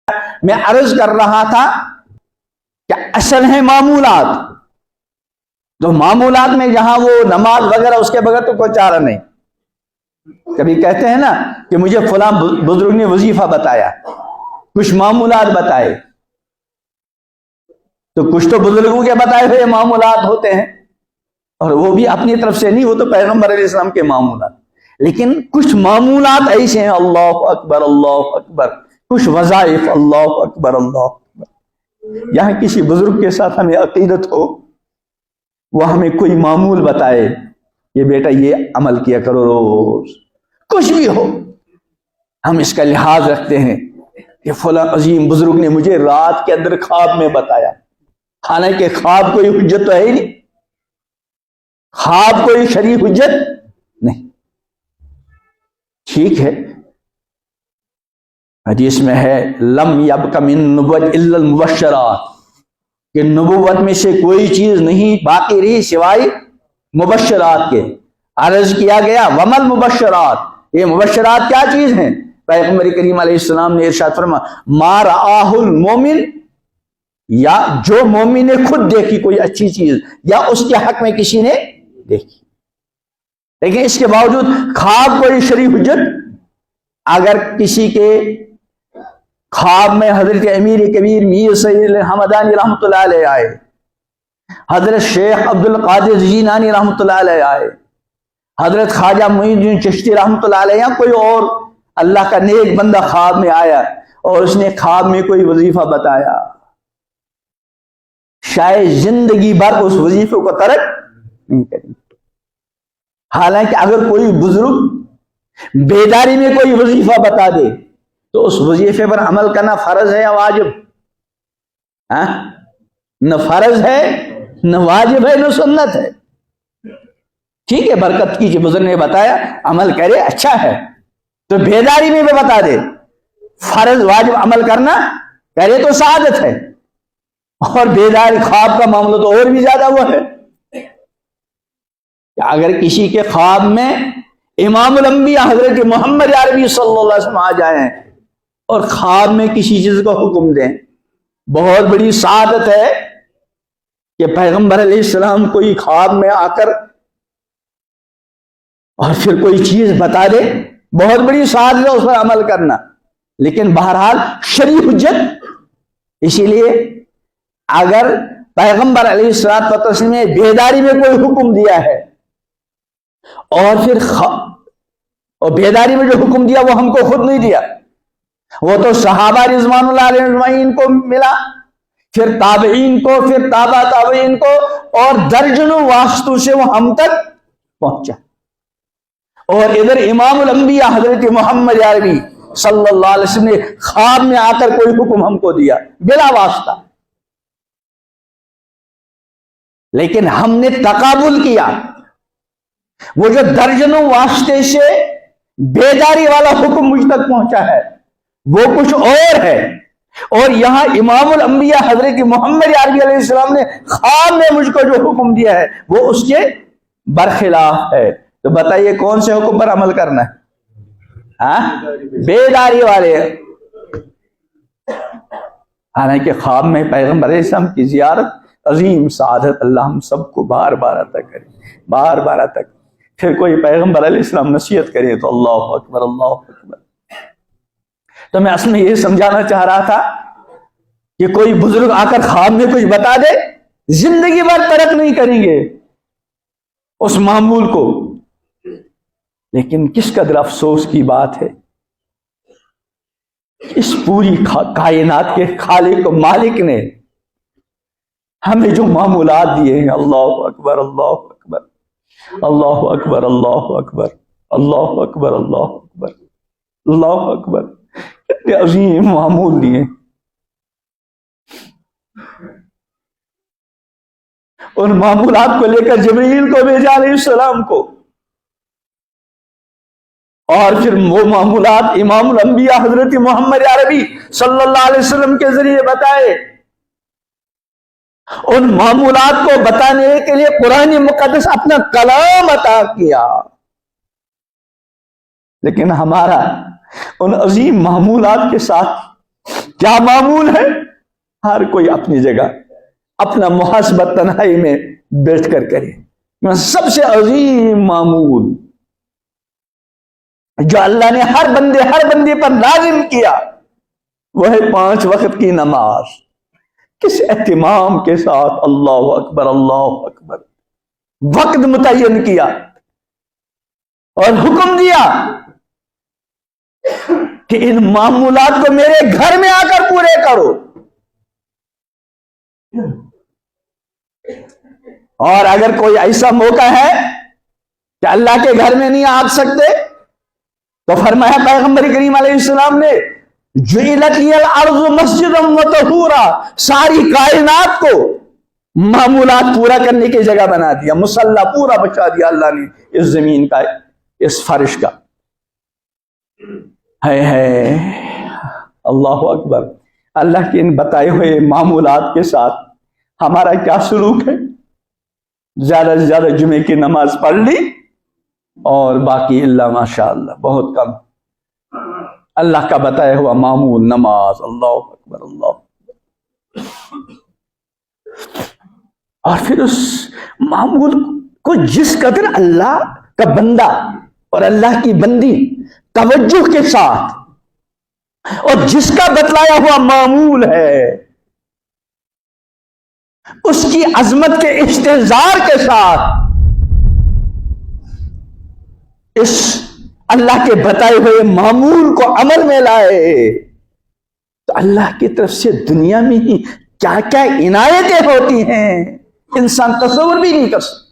میں عرض کر رہا تھا کہ اصل ہے معمولات، تو معمولات میں جہاں وہ نماز وغیرہ اس کے بغیر تو کوئی چارہ نہیں. کبھی کہتے ہیں نا کہ مجھے فلاں بزرگ نے وظیفہ بتایا، کچھ معمولات بتائے، تو کچھ تو بزرگوں کے بتائے ہوئے معمولات ہوتے ہیں، اور وہ بھی اپنی طرف سے نہیں، وہ تو پیغمبر علیہ السلام کے معمولات. لیکن کچھ معمولات ایسے ہیں، اللہ اکبر اللہ اکبر، کچھ وظائف اللہ اکبر اللہ اکبر. یہاں کسی بزرگ کے ساتھ ہمیں عقیدت ہو، وہ ہمیں کوئی معمول بتائے، یہ بیٹا یہ عمل کیا کرو روز، کچھ بھی ہو، ہم اس کا لحاظ رکھتے ہیں کہ فلاں عظیم بزرگ نے مجھے رات کے اندر خواب میں بتایا. حالانکہ خواب کوئی حجت تو ہے ہی نہیں، خواب کوئی شرعی حجت نہیں. ٹھیک ہے، حدیث میں ہے لم یبق من نبوت الا المبشرات، کہ نبوت میں سے کوئی چیز نہیں باقی رہی سوائے مبشرات کے. عرض کیا گیا ومل مبشرات، یہ مبشرات کیا چیز ہیں؟ پیغمبر کریم علیہ السلام نے ارشاد فرمایا ما رآہ المومن، یا جو مومن نے خود دیکھی کوئی اچھی چیز، یا اس کے حق میں کسی نے دیکھی. لیکن اس کے باوجود خواب کوئی شرعی حجت. اگر کسی کے خواب میں حضرت امیر کبیر میر سید حمدانی رحمۃ اللہ علیہ آئے، حضرت شیخ عبد القادر جیلانی رحمۃ اللہ علیہ آئے، حضرت خواجہ معین الدین چشتی رحمۃ اللہ علیہ، یا کوئی اور اللہ کا نیک بندہ خواب میں آیا اور اس نے خواب میں کوئی وظیفہ بتایا، شاید زندگی بھر اس وظیفے کو ترک نہیں کریں. حالانکہ اگر کوئی بزرگ بیداری میں کوئی وظیفہ بتا دے تو اس وظیفے پر عمل کرنا فرض ہے یا واجب؟ نہ فرض ہے نہ واجب ہے نہ سنت ہے. ٹھیک ہے، برکت کی جو بزرگ نے بتایا عمل کرے اچھا ہے، تو بیداری میں بھی بتا دے فرض واجب عمل کرنا کرے تو سعادت ہے. اور بیداری خواب کا معاملہ تو اور بھی زیادہ وہ ہے کہ اگر کسی کے خواب میں امام الانبیاء حضرت محمد عربی صلی اللہ علیہ وسلم آ جائیں اور خواب میں کسی چیز کو حکم دیں، بہت بڑی سعادت ہے کہ پیغمبر علیہ السلام کوئی خواب میں آ کر اور پھر کوئی چیز بتا دے، بہت بڑی سعادت ہے اس پر عمل کرنا. لیکن بہرحال شرعی حجت. اسی لیے اگر پیغمبر علیہ السلام نے بیداری میں کوئی حکم دیا ہے اور پھر اور بیداری میں جو حکم دیا وہ ہم کو خود نہیں دیا، وہ تو صحابہ رضوان اللہ علیہ اجمعین کو ملا، پھر تابعین کو، پھر تابع تابعین کو، اور درجنوں واسطوں سے وہ ہم تک پہنچا. اور ادھر امام الانبیاء حضرت محمد عربی صلی اللہ علیہ وسلم نے خواب میں آ کر کوئی حکم ہم کو دیا بلا واسطہ، لیکن ہم نے تقابل کیا. وہ جو درجنوں واسطے سے بیداری والا حکم مجھ تک پہنچا ہے وہ کچھ اور ہے، اور یہاں امام الانبیاء حضرت محمد عربی علیہ السلام نے خواب میں مجھ کو جو حکم دیا ہے وہ اس کے برخلاف ہے. تو بتائیے کون سے حکم پر عمل کرنا ہے؟ بیداری والے. حالانکہ خواب میں پیغمبر علیہ السلام کی زیارت عظیم سعادت، اللہ ہم سب کو بار بار عطا کرے، بار بار عطا کرے. پھر کوئی پیغمبر علیہ السلام نصیحت کرے تو اللہ اکبر اللہ اکبر. تو میں اصل میں یہ سمجھانا چاہ رہا تھا کہ کوئی بزرگ آ کر خواب میں کچھ بتا دے، زندگی بھر ترک نہیں کریں گے اس معمول کو. لیکن کس قدر افسوس کی بات ہے، اس پوری کائنات کے خالق و مالک نے ہمیں جو معمولات دیے ہیں، اللہ اکبر اللہ اکبر اللہ اکبر اللہ اکبر اللہ اکبر اللہ اکبر اللہ اکبر، کتنے عظیم معمول دیے. ان معمولات کو لے کر جبرائیل کو بھیجا علیہ السلام کو، اور پھر وہ معمولات امام الانبیاء حضرت محمد عربی صلی اللہ علیہ وسلم کے ذریعے بتائے. ان معمولات کو بتانے کے لیے قرآن مقدس اپنا کلام عطا کیا. لیکن ہمارا ان عظیم معمولات کے ساتھ کیا معمول ہے؟ ہر کوئی اپنی جگہ اپنا محاسبہ تنہائی میں بیٹھ کر کرے. سب سے عظیم معمول جو اللہ نے ہر بندے پر لازم کیا وہ ہے 5 وقت کی نماز. کس اہتمام کے ساتھ اللہ اکبر اللہ اکبر وقت متعین کیا اور حکم دیا کہ ان معمولات کو میرے گھر میں آ کر پورے کرو. اور اگر کوئی ایسا موقع ہے کہ اللہ کے گھر میں نہیں آ سکتے تو فرمایا پیغمبر کریم علیہ السلام نے جعلت لی الارض مسجدا وطہورا، ساری کائنات کو معمولات پورا کرنے کی جگہ بنا دیا، مصلی پورا بچا دیا اللہ نے اس زمین کا، اس فرش کا. ہے اللہ اکبر. اللہ کے ان بتائے ہوئے معمولات کے ساتھ ہمارا کیا سلوک ہے؟ زیادہ سے زیادہ جمعے کی نماز پڑھ لی اور باقی اللہ ماشاء اللہ بہت کم. اللہ کا بتایا ہوا معمول نماز، اللہ اکبر اللہ اکبر. اور پھر اس معمول کو جس قدر اللہ کا بندہ اور اللہ کی بندی توجہ کے ساتھ اور جس کا بتلایا ہوا معمول ہے اس کی عظمت کے استحضار کے ساتھ اس اللہ کے بتائے ہوئے معمول کو عمل میں لائے تو اللہ کی طرف سے دنیا میں ہی کیا کیا عنایتیں ہوتی ہیں انسان تصور بھی نہیں کر سکتا.